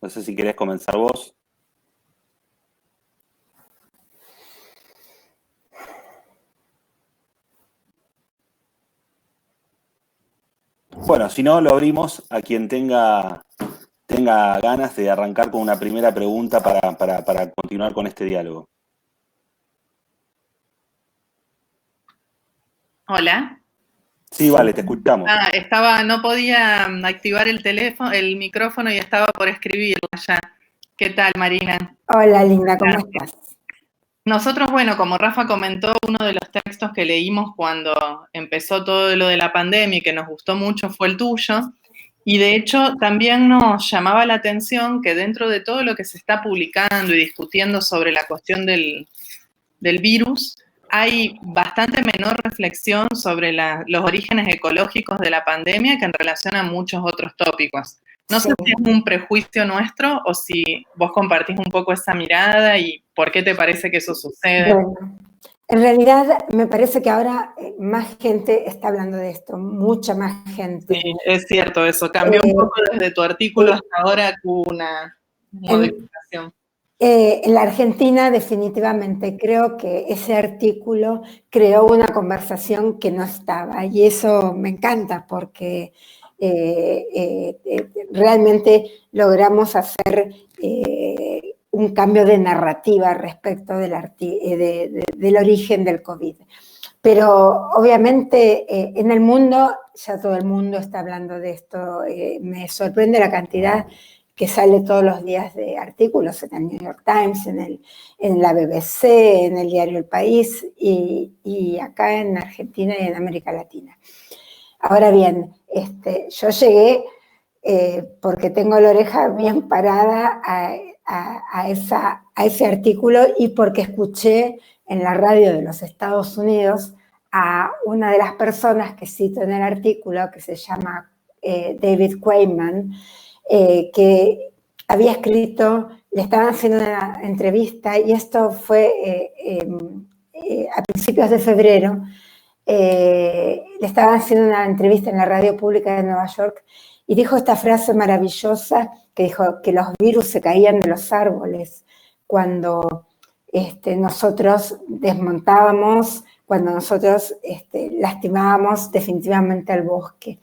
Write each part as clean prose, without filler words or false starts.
No sé si querés comenzar vos. Bueno, si no, lo abrimos a quien tenga ganas de arrancar con una primera pregunta para continuar con este diálogo. Hola. Sí, vale, te escuchamos. No podía activar el micrófono y estaba por escribirla ya. ¿Qué tal, Marina? Hola, linda, ¿cómo estás? Nosotros, bueno, como Rafa comentó, uno de los textos que leímos cuando empezó todo lo de la pandemia y que nos gustó mucho fue el tuyo. Y de hecho, también nos llamaba la atención que dentro de todo lo que se está publicando y discutiendo sobre la cuestión del virus, hay bastante menor reflexión sobre los orígenes ecológicos de la pandemia que en relación a muchos otros tópicos. No sé si es un prejuicio nuestro o si vos compartís un poco esa mirada y por qué te parece que eso sucede. Bueno, en realidad me parece que ahora más gente está hablando de esto, mucha más gente. Sí, es cierto eso. Cambió un poco desde tu artículo hasta ahora que hubo una modificación. En la Argentina, definitivamente, creo que ese artículo creó una conversación que no estaba, y eso me encanta porque realmente logramos hacer un cambio de narrativa respecto del origen del COVID. Pero obviamente en el mundo, ya todo el mundo está hablando de esto, me sorprende la cantidad que sale todos los días de artículos en el New York Times, en la BBC, en el diario El País y acá en Argentina y en América Latina. Ahora bien, yo llegué porque tengo la oreja bien parada a ese artículo y porque escuché en la radio de los Estados Unidos a una de las personas que cito en el artículo, que se llama David Quammen, que había escrito, le estaban haciendo una entrevista, y esto fue a principios de febrero, le estaban haciendo una entrevista en la radio pública de Nueva York, y dijo esta frase maravillosa, que dijo que los virus se caían de los árboles cuando nosotros desmontábamos, cuando nosotros lastimábamos definitivamente al bosque.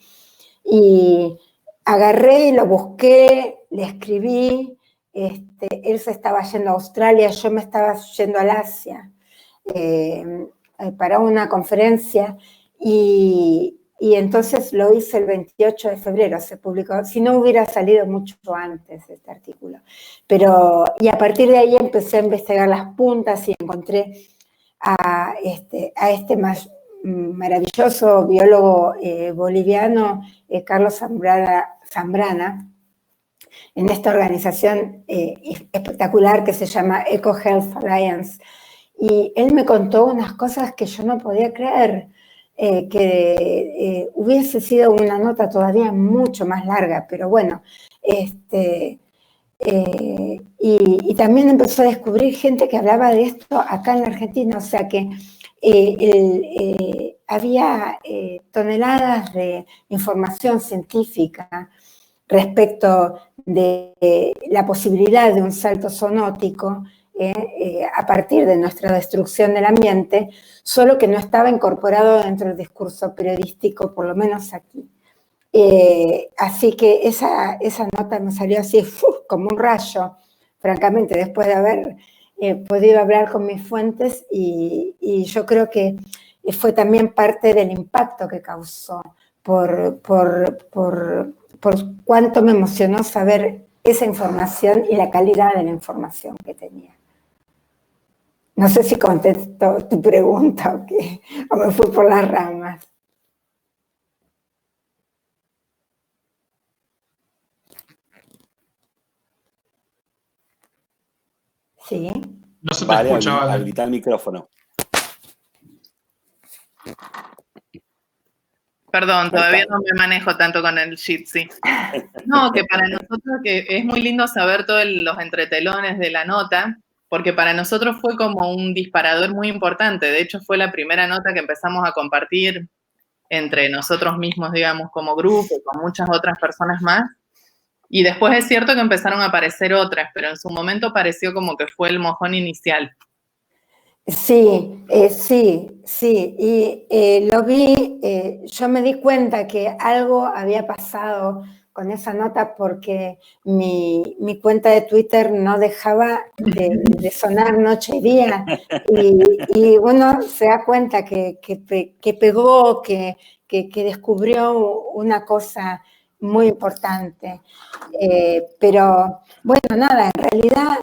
Y agarré y lo busqué, le escribí, él se estaba yendo a Australia, yo me estaba yendo al Asia para una conferencia, y entonces lo hice el 28 de febrero, se publicó, si no hubiera salido mucho antes este artículo. Y a partir de ahí empecé a investigar las puntas y encontré a este maravilloso biólogo boliviano, Carlos Zambrana, en esta organización espectacular que se llama Eco Health Alliance. Y él me contó unas cosas que yo no podía creer, que hubiese sido una nota todavía mucho más larga, pero bueno, y también empezó a descubrir gente que hablaba de esto acá en la Argentina, o sea que había toneladas de información científica respecto de la posibilidad de un salto zoonótico a partir de nuestra destrucción del ambiente, solo que no estaba incorporado dentro del discurso periodístico, por lo menos aquí. Así que esa nota me salió así, como un rayo, francamente, después de haber podido hablar con mis fuentes, y yo creo que fue también parte del impacto que causó por cuánto me emocionó saber esa información y la calidad de la información que tenía. No sé si contestó tu pregunta o me fui por las ramas. ¿Sí? No se te escucha, vale. Habilitar el micrófono. Perdón, todavía no me manejo tanto con el Jitsi. No, que para nosotros que es muy lindo saber todos los entretelones de la nota, porque para nosotros fue como un disparador muy importante. De hecho, fue la primera nota que empezamos a compartir entre nosotros mismos, digamos, como grupo, con muchas otras personas más. Y después es cierto que empezaron a aparecer otras, pero en su momento pareció como que fue el mojón inicial. Sí, sí. Y lo vi, yo me di cuenta que algo había pasado con esa nota porque mi cuenta de Twitter no dejaba de sonar noche y día. Y uno se da cuenta que pegó, que descubrió una cosa muy importante. Pero bueno, nada, en realidad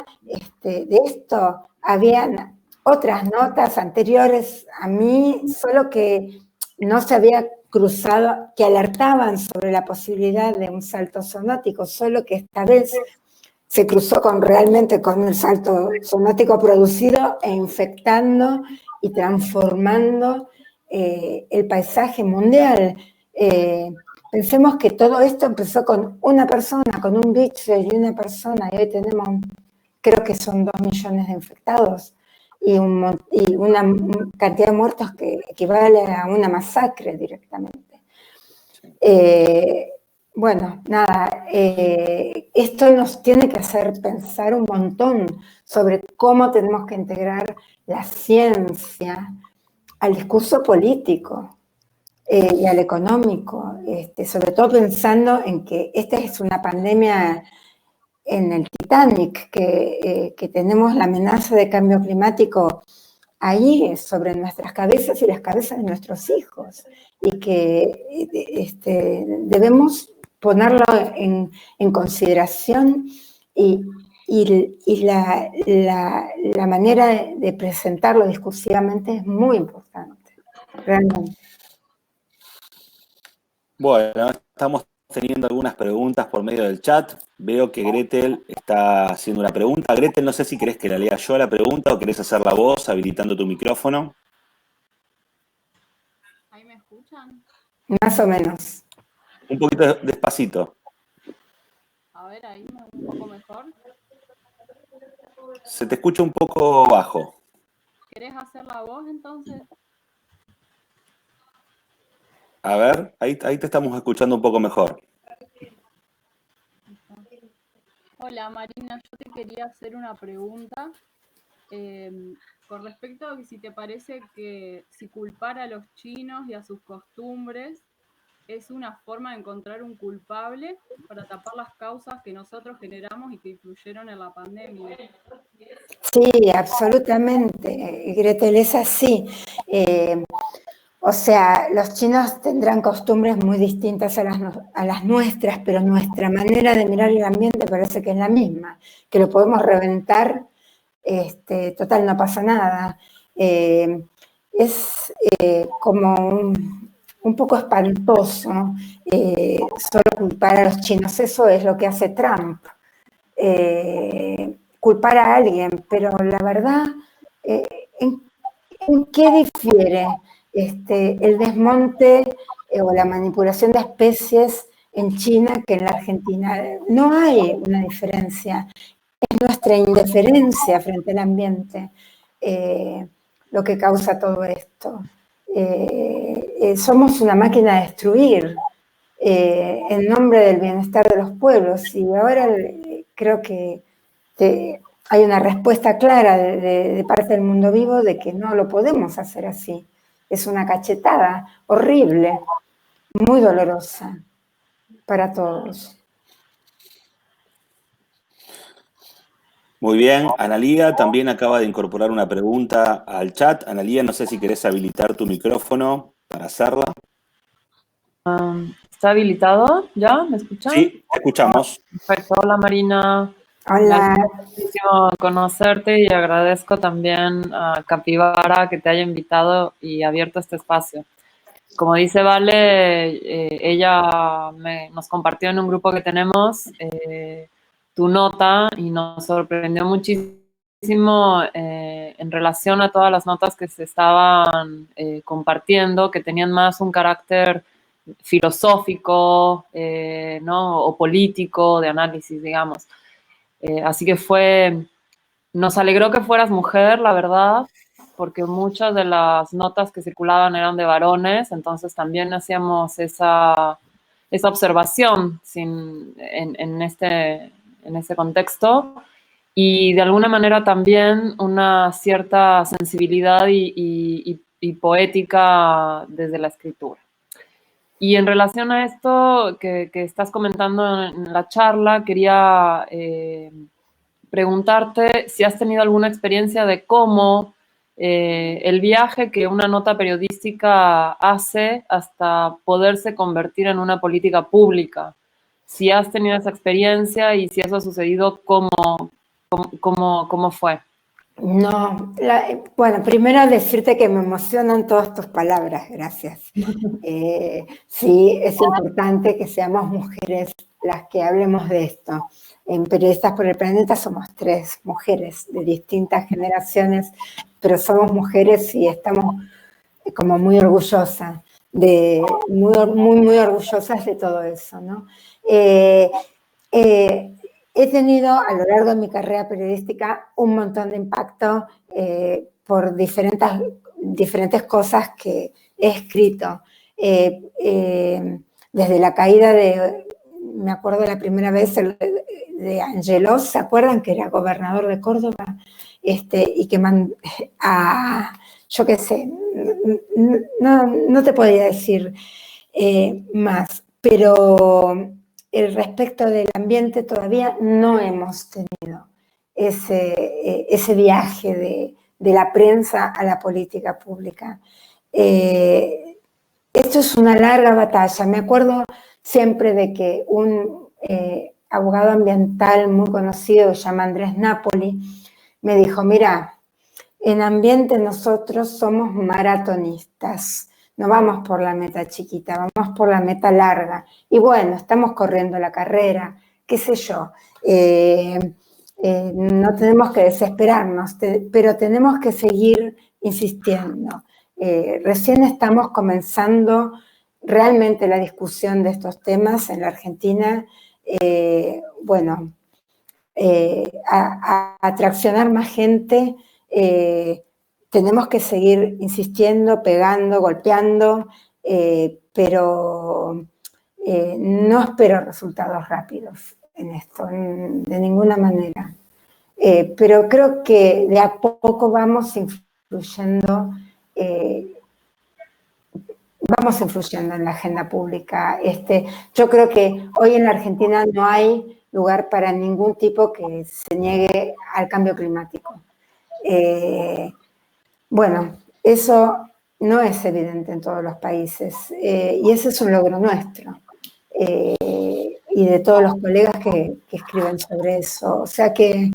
de esto habían otras notas anteriores a mí, solo que no se había cruzado, que alertaban sobre la posibilidad de un salto zoonótico, solo que esta vez se cruzó realmente con el salto zoonótico producido e infectando y transformando el paisaje mundial. Pensemos que todo esto empezó con una persona, con un bicho y una persona, y hoy tenemos, creo que son 2 millones de infectados y una cantidad de muertos que equivale a una masacre directamente. Bueno, nada, esto nos tiene que hacer pensar un montón sobre cómo tenemos que integrar la ciencia al discurso político y al económico, sobre todo pensando en que esta es una pandemia en el Titanic, que tenemos la amenaza de cambio climático ahí sobre nuestras cabezas y las cabezas de nuestros hijos, y que debemos ponerlo en consideración y la manera de presentarlo discursivamente es muy importante, realmente. Bueno, estamos teniendo algunas preguntas por medio del chat. Veo que Gretel está haciendo una pregunta. Gretel, no sé si querés que la lea yo la pregunta o querés hacerla vos habilitando tu micrófono. ¿Ahí me escuchan? Más o menos. Un poquito despacito. A ver, ahí un poco mejor. Se te escucha un poco bajo. ¿Querés hacer la voz entonces? A ver, ahí te estamos escuchando un poco mejor. Hola Marina, yo te quería hacer una pregunta con respecto a que si te parece que si culpar a los chinos y a sus costumbres es una forma de encontrar un culpable para tapar las causas que nosotros generamos y que influyeron en la pandemia. Sí, absolutamente, Gretel, es así. O sea, los chinos tendrán costumbres muy distintas a las nuestras, pero nuestra manera de mirar el ambiente parece que es la misma, que lo podemos reventar, total, no pasa nada. Es como un poco espantoso solo culpar a los chinos. Eso es lo que hace Trump, culpar a alguien, pero la verdad, ¿en qué difiere el desmonte o la manipulación de especies en China que en la Argentina? No hay una diferencia. Es nuestra indiferencia frente al ambiente lo que causa todo esto. Somos una máquina de destruir en nombre del bienestar de los pueblos, y ahora creo que hay una respuesta clara de parte del mundo vivo de que no lo podemos hacer así. Es una cachetada horrible, muy dolorosa para todos. Muy bien, Analía también acaba de incorporar una pregunta al chat. Analía, no sé si querés habilitar tu micrófono para hacerla. ¿Está habilitado ya? ¿Me escuchan? Sí, te escuchamos. Perfecto. Hola Marina. Hola. Muchísimo conocerte y agradezco también a Capivara que te haya invitado y abierto este espacio. Como dice Vale, ella nos compartió en un grupo que tenemos tu nota y nos sorprendió muchísimo en relación a todas las notas que se estaban compartiendo, que tenían más un carácter filosófico, ¿no? O político, de análisis, digamos. Así que nos alegró que fueras mujer, la verdad, porque muchas de las notas que circulaban eran de varones, entonces también hacíamos esa observación en este contexto, y de alguna manera también una cierta sensibilidad y poética desde la escritura. Y en relación a esto que estás comentando en la charla, quería preguntarte si has tenido alguna experiencia de cómo el viaje que una nota periodística hace hasta poderse convertir en una política pública. Si has tenido esa experiencia y si eso ha sucedido, ¿cómo fue? No, bueno, primero decirte que me emocionan todas tus palabras, gracias. Sí, es importante que seamos mujeres las que hablemos de esto. En Periodistas por el Planeta somos 3 mujeres de distintas generaciones, pero somos mujeres y estamos como muy orgullosas, muy orgullosas de todo eso, ¿no? He tenido a lo largo de mi carrera periodística un montón de impacto por diferentes cosas que he escrito. Desde la caída me acuerdo la primera vez de Angelos, ¿se acuerdan? Que era gobernador de Córdoba, y que yo qué sé, no te podría decir más, pero respecto del ambiente todavía no hemos tenido ese viaje de la prensa a la política pública. Esto es una larga batalla. Me acuerdo siempre de que un abogado ambiental muy conocido, se llama Andrés Napoli, me dijo, mira, en ambiente nosotros somos maratonistas. No vamos por la meta chiquita, vamos por la meta larga. Y bueno, estamos corriendo la carrera, qué sé yo. No tenemos que desesperarnos, pero tenemos que seguir insistiendo. Recién estamos comenzando realmente la discusión de estos temas en la Argentina. Bueno, a atraccionar más gente, tenemos que seguir insistiendo, pegando, golpeando, pero no espero resultados rápidos en esto, de ninguna manera. Pero creo que de a poco vamos influyendo en la agenda pública. Yo creo que hoy en la Argentina no hay lugar para ningún tipo que se niegue al cambio climático. Bueno, eso no es evidente en todos los países y ese es un logro nuestro y de todos los colegas que escriben sobre eso. O sea que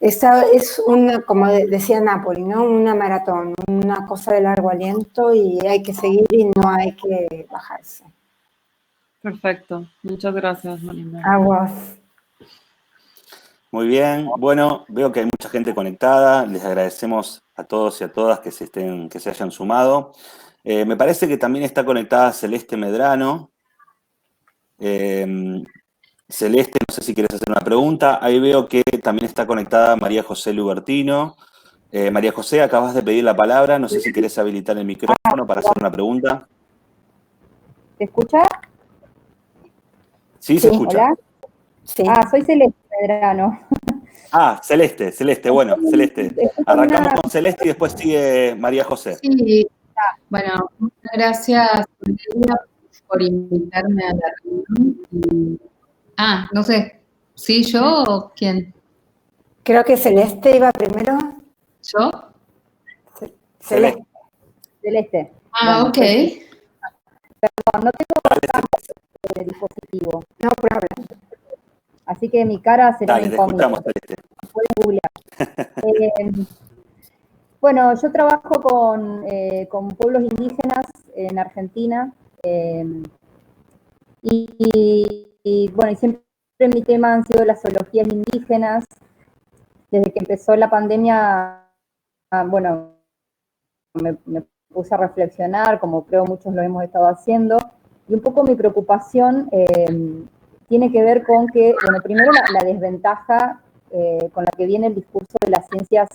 esta es como decía Napoli, ¿no? Una maratón, una cosa de largo aliento y hay que seguir y no hay que bajarse. Perfecto. Muchas gracias, Marina. A vos. Muy bien. Bueno, veo que hay mucha gente conectada. Les agradecemos a todos y a todas que se hayan sumado. Me parece que también está conectada Celeste Medrano. Celeste, no sé si quieres hacer una pregunta. Ahí veo que también está conectada María José Lubertino. María José, acabas de pedir la palabra. No sé si querés habilitar el micrófono para hacer una pregunta. ¿Se escucha? Sí, se escucha. ¿Hola? Sí. Soy Celeste Medrano. Celeste, bueno, Celeste. Arrancamos con Celeste y después sigue María José. Sí, bueno, muchas gracias por invitarme a la reunión. No sé, ¿sí yo o quién? Creo que Celeste iba primero. ¿Yo? Celeste. Celeste. Bueno, ok. No tengo de dispositivo, No problem. así que mi cara será Dale, te incógnita. escuchamos, Celeste. Pueden googlear. Bueno, yo trabajo con pueblos indígenas en Argentina y bueno, y siempre mi tema han sido las zoologías indígenas. Desde que empezó la pandemia, bueno, me puse a reflexionar, como creo muchos lo hemos estado haciendo, y un poco mi preocupación tiene que ver con que, bueno, primero la desventaja con la que viene el discurso de las ciencias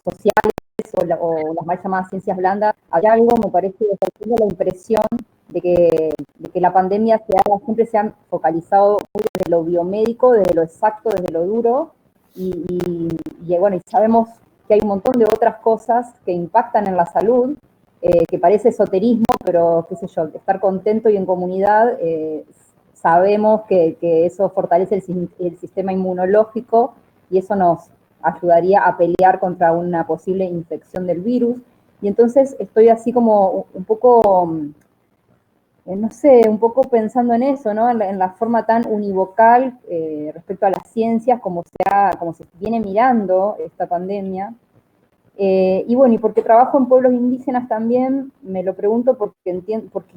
sociales o las mal llamadas ciencias blandas. Hay algo, me parece, que tengo la impresión de que la pandemia siempre se ha focalizado muy desde lo biomédico, desde lo exacto, desde lo duro, y bueno, y sabemos que hay un montón de otras cosas que impactan en la salud, que parece esoterismo, pero qué sé yo, estar contento y en comunidad, sabemos que eso fortalece el sistema inmunológico y eso nos ayudaría a pelear contra una posible infección del virus. Y entonces estoy así como un poco, no sé, un poco pensando en eso, ¿no? En la forma tan univocal respecto a las ciencias, como se viene mirando esta pandemia. Y bueno, y porque trabajo en pueblos indígenas también, me lo pregunto porque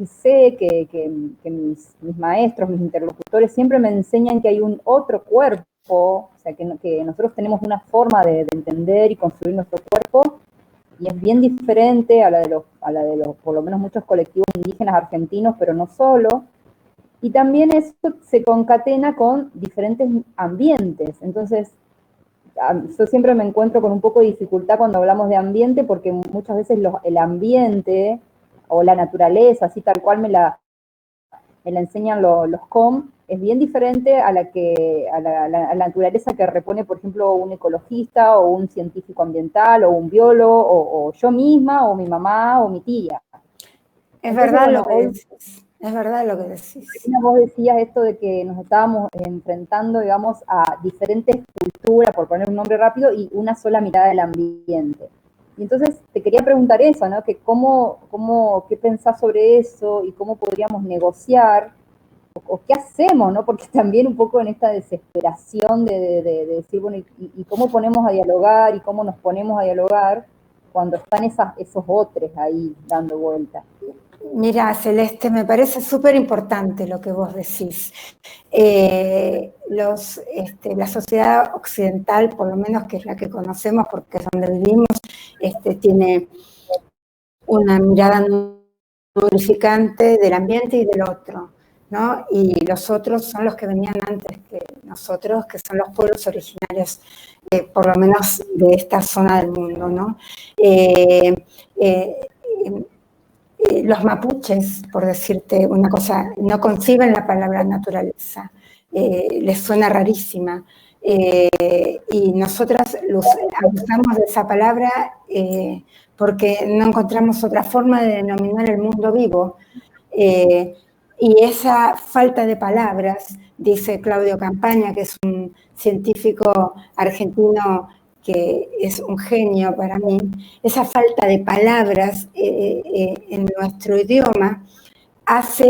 sé que mis maestros, mis interlocutores siempre me enseñan que hay un otro cuerpo, o sea, que nosotros tenemos una forma de entender y construir nuestro cuerpo, y es bien diferente a la de los, por lo menos muchos colectivos indígenas argentinos, pero no solo. Y también eso se concatena con diferentes ambientes. Entonces, yo siempre me encuentro con un poco de dificultad cuando hablamos de ambiente, porque muchas veces el ambiente o la naturaleza, así tal cual me la enseñan los COM, es bien diferente a la naturaleza que repone, por ejemplo, un ecologista o un científico ambiental o un biólogo o yo misma o mi mamá o mi tía. Es verdad lo que decís. Es verdad lo que decís. Vos decías esto de que nos estábamos enfrentando, digamos, a diferentes culturas, por poner un nombre rápido, y una sola mirada del ambiente. Y entonces te quería preguntar eso, ¿no? Que ¿qué pensás sobre eso y cómo podríamos negociar o qué hacemos, ¿no? Porque también un poco en esta desesperación de decir, bueno, y cómo ponemos a dialogar y cómo nos ponemos a dialogar cuando están esos otros ahí dando vueltas. Mira, Celeste, me parece súper importante lo que vos decís. La sociedad occidental, por lo menos que es la que conocemos porque es donde vivimos, tiene una mirada glorificante del ambiente y del otro, ¿no? Y los otros son los que venían antes que nosotros, que son los pueblos originarios, por lo menos de esta zona del mundo, ¿no? Los mapuches, por decirte una cosa, no conciben la palabra naturaleza, les suena rarísima, y nosotras abusamos de esa palabra porque no encontramos otra forma de denominar el mundo vivo. Y esa falta de palabras, dice Claudio Campaña, que es un científico argentino que es un genio para mí, esa falta de palabras en nuestro idioma hace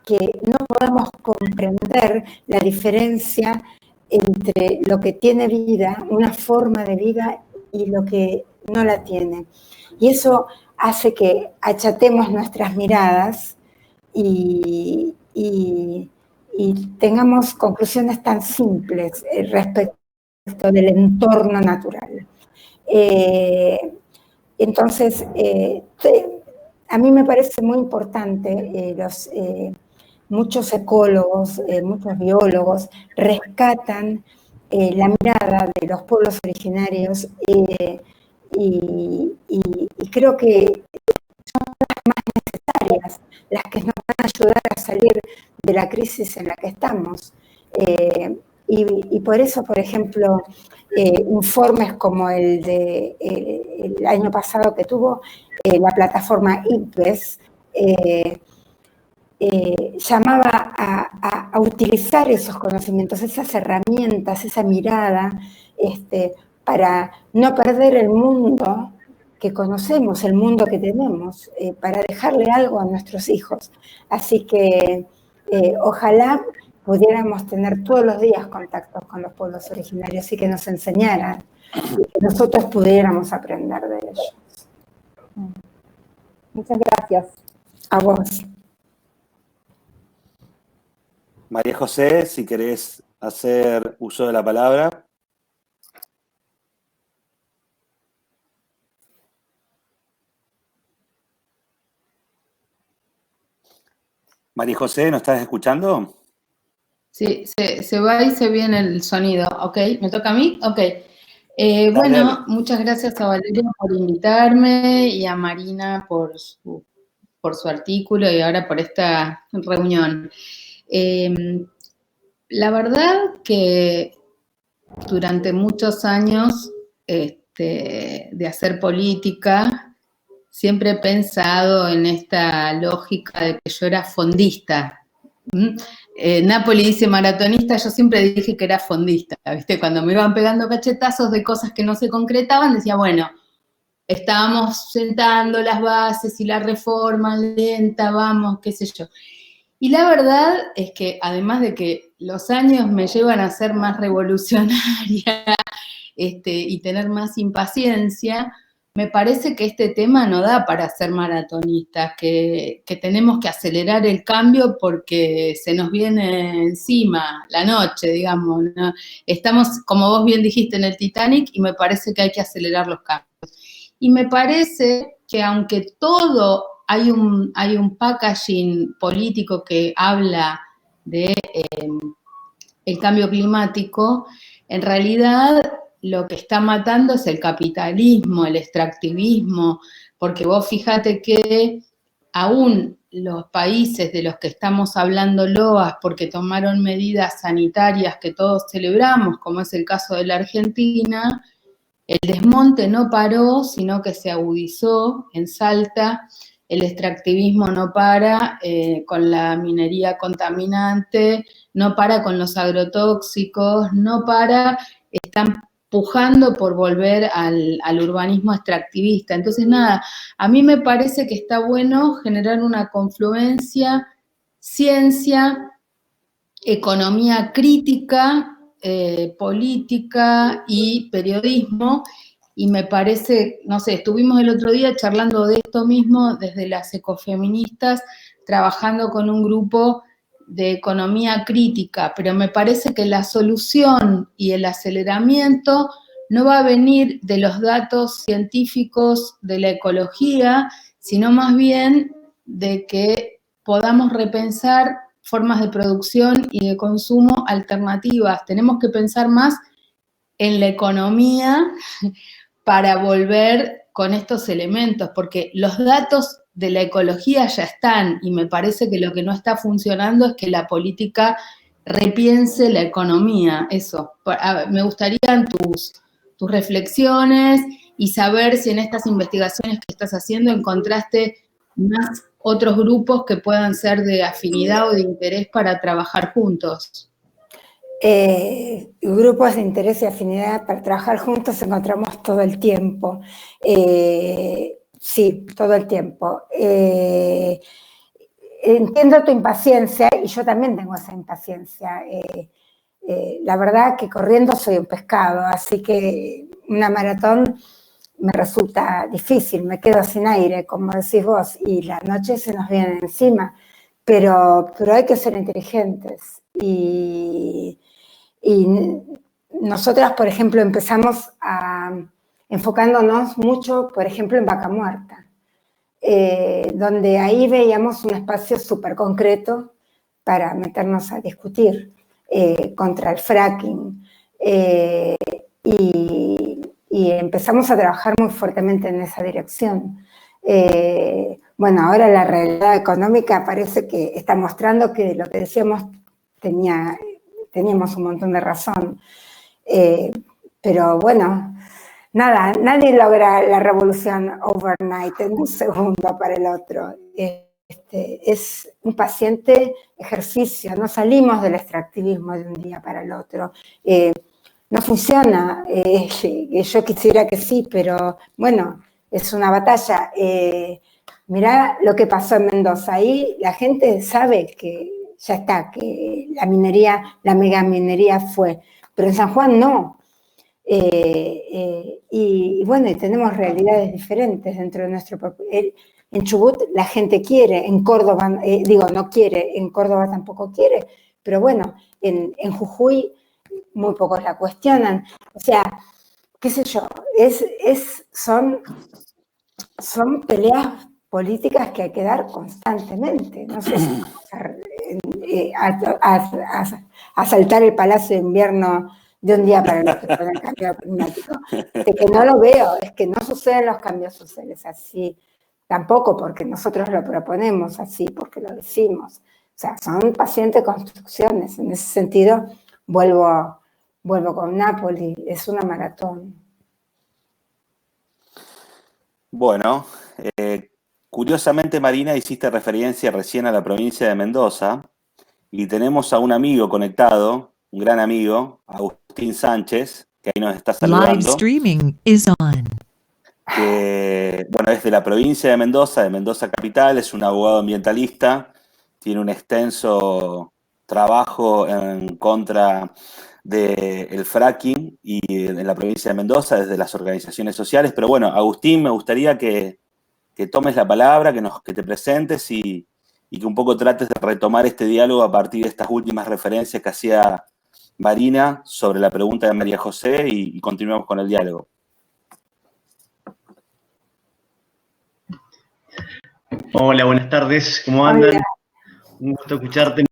que no podamos comprender la diferencia entre lo que tiene vida, una forma de vida, y lo que no la tiene. Y eso hace que achatemos nuestras miradas y tengamos conclusiones tan simples respecto del entorno natural. Entonces, a mí me parece muy importante, muchos ecólogos, muchos biólogos rescatan la mirada de los pueblos originarios y creo que son las más necesarias, las que nos van a ayudar a salir de la crisis en la que estamos. Y por eso, por ejemplo, informes como el año pasado que tuvo la plataforma IPBES, llamaba a utilizar esos conocimientos, esas herramientas, esa mirada, para no perder el mundo que conocemos, el mundo que tenemos, para dejarle algo a nuestros hijos. Así que ojalá pudiéramos tener todos los días contactos con los pueblos originarios y que nos enseñaran, y que nosotros pudiéramos aprender de ellos. Muchas gracias. A vos. María José, si querés hacer uso de la palabra. María José, ¿nos estás escuchando? Sí, se va y se viene el sonido. Ok, ¿me toca a mí? Ok. Bueno, dale. muchas gracias a Valeria por invitarme y a Marina por su por su artículo y ahora por esta reunión. La verdad que durante muchos años de hacer política, siempre he pensado en esta lógica de que yo era fondista. Napoli dice maratonista, yo siempre dije que era fondista, ¿viste? Cuando me iban pegando cachetazos de cosas que no se concretaban, decía, bueno, estábamos sentando las bases y la reforma lenta, vamos, qué sé yo. Y la verdad es que además de que los años me llevan a ser más revolucionaria y tener más impaciencia, me parece que este tema no da para ser maratonistas, que tenemos que acelerar el cambio porque se nos viene encima la noche, digamos, ¿no? Estamos, como vos bien dijiste, en el Titanic y me parece que hay que acelerar los cambios. Y me parece que aunque todo hay un packaging político que habla de el cambio climático, en realidad lo que está matando es el capitalismo, el extractivismo, porque vos fíjate que aún los países de los que estamos hablando loas porque tomaron medidas sanitarias que todos celebramos, como es el caso de la Argentina, el desmonte no paró, sino que se agudizó en Salta. El extractivismo no para con la minería contaminante, no para con los agrotóxicos, no para, están pujando por volver al urbanismo extractivista. Entonces, nada, a mí me parece que está bueno generar una confluencia, ciencia, economía crítica, política y periodismo, y me parece, no sé, estuvimos el otro día charlando de esto mismo desde las ecofeministas, trabajando con un grupo de economía crítica, pero me parece que la solución y el aceleramiento no va a venir de los datos científicos de la ecología, sino más bien de que podamos repensar formas de producción y de consumo alternativas. Tenemos que pensar más en la economía para volver con estos elementos, porque los datos de la ecología ya están y me parece que lo que no está funcionando es que la política repiense la economía. Eso, me gustarían tus reflexiones y saber si en estas investigaciones que estás haciendo encontraste más otros grupos que puedan ser de afinidad o de interés para trabajar juntos. Grupos de interés y afinidad para trabajar juntos encontramos todo el tiempo. Sí, todo el tiempo. Entiendo tu impaciencia y yo también tengo esa impaciencia. La verdad que corriendo soy un pescado, así que una maratón me resulta difícil, me quedo sin aire, como decís vos, y la noche se nos viene encima, pero hay que ser inteligentes. Y nosotras, por ejemplo, empezamos enfocándonos mucho, por ejemplo, en Vaca Muerta, donde ahí veíamos un espacio súper concreto para meternos a discutir contra el fracking. Y empezamos a trabajar muy fuertemente en esa dirección. Bueno, ahora la realidad económica parece que está mostrando que lo que decíamos teníamos un montón de razón. Pero bueno, nada, nadie logra la revolución overnight, en un segundo para el otro. Es un paciente ejercicio, no salimos del extractivismo de un día para el otro. No funciona, yo quisiera que sí, pero bueno, es una batalla. Mirá lo que pasó en Mendoza, ahí la gente sabe que ya está, que la megaminería fue, pero en San Juan no. Y bueno, y tenemos realidades diferentes dentro de nuestro propio. En Chubut la gente quiere, en Córdoba, no quiere, en Córdoba tampoco quiere, pero bueno, en Jujuy muy pocos la cuestionan. O sea, qué sé yo, son peleas políticas que hay que dar constantemente. No sé si a saltar el Palacio de Invierno de un día para el otro con el cambio climático. De que no lo veo, es que no suceden los cambios sociales así tampoco porque nosotros lo proponemos así, porque lo decimos. O sea, son pacientes construcciones. En ese sentido, vuelvo con Nápoli, es una maratón. Bueno, curiosamente, Marina, hiciste referencia recién a la provincia de Mendoza y tenemos a un amigo conectado, un gran amigo, Agustín Sánchez, que ahí nos está saludando. Live streaming is on. Que, bueno, es de la provincia de Mendoza capital, es un abogado ambientalista, tiene un extenso trabajo en contra del fracking y en la provincia de Mendoza desde las organizaciones sociales. Pero bueno, Agustín, me gustaría que tomes la palabra, que te presentes y que un poco trates de retomar este diálogo a partir de estas últimas referencias que hacía Marina sobre la pregunta de María José y continuamos con el diálogo. Hola, buenas tardes, ¿cómo andan? Hola. Un gusto escucharte.